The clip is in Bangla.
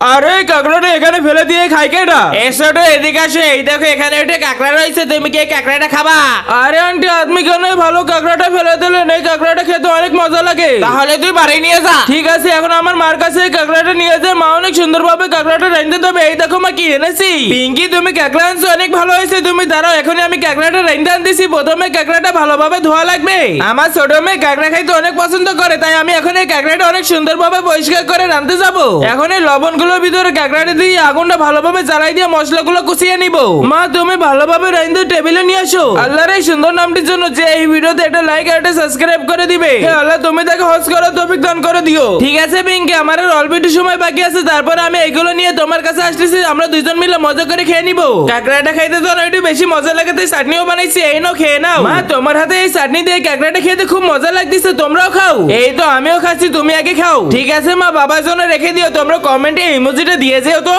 আরে কাঁকড়াটা এখানে ফেলে দিয়ে খাই কেডা? এসো তো এদিকে আসো, এই দেখো এখানে একটা কাঁকড়া রয়েছে, তুমি কি এই কাঁকড়াটা খাবা? আরে আন্টি আপনি কেন এই ভালো কাঁকড়াটা ফেলে দিলেন? এই কাঁকড়াটা খেতে অনেক মজা লাগে। তাহলে তুই বাড়ি নিয়ে যা। ঠিক আছে, এখন আমার মার কাছে এই কাঁকড়াটা নিয়ে যায়, মা অনেক সুন্দরভাবে কাঁকড়াটা রাঁধতে দেবে। এই দেখো মা কি এনেছি। পিঙ্কি তুমি কাঁকড়া আনছো, অনেক ভালো হয়েছে। তুমি দাঁড়াও, এখনই আমি কাঁকড়াটা রাঁধতে আনতেছি। প্রথমে কাঁকড়াটা ভালোভাবে ধোয়া লাগবে। আমার ছোট মেয়ে কাঁকড়া খাইতে অনেক পছন্দ করে, তাই আমি এখন এই কাঁকড়াটা অনেক সুন্দরভাবে পরিষ্কার করে রাঁধতে যাবো। এখন এই লবণগুলোর ভিতরে কাঁকড়াটা দিয়ে আগুনটা ভালোভাবে জ্বালাই দিয়ে মশলাগুলো কষিয়ে নিব। মা তুমি ভালোভাবে রাঁধতে টেবিলে নিয়ে আসো। আল্লাহর এই সুন্দর নামটির জন্য যে এই ভিডিওতে একটা লাইক আর একটা সাবস্ক্রাইব করে দিবে। হে আল্লাহ তুমি তাকে হজ করার তৌফিক দান করে দিও। ঠিক আছে পিঙ্কি, আমার আর অল্প একটু সময় বাকি আছে, তারপর আমি এগুলো নিয়ে তোমার কাছে আসতেছি। আমরা দুইজন মিলে মজা করে খেয়ে নিব। কাঁকড়াটা খাইতে তো একটু বেশি মজা লাগে, তাই চাটনিও বানাইছি। এই নাও খেয়ে নাও। মা তোমার হাতে এই চাটনি দিয়ে কাঁকড়াটা খেতে খুব মজা লাগতেছে, তোমরাও খাও। এই তো আমিও খাচ্ছি, তুমি আগে খাও। ঠিক আছে মা, বাবার জন্য রেখে দিও। তোমরা কমেন্টে ইমোজিটা দিয়ে যেও তো।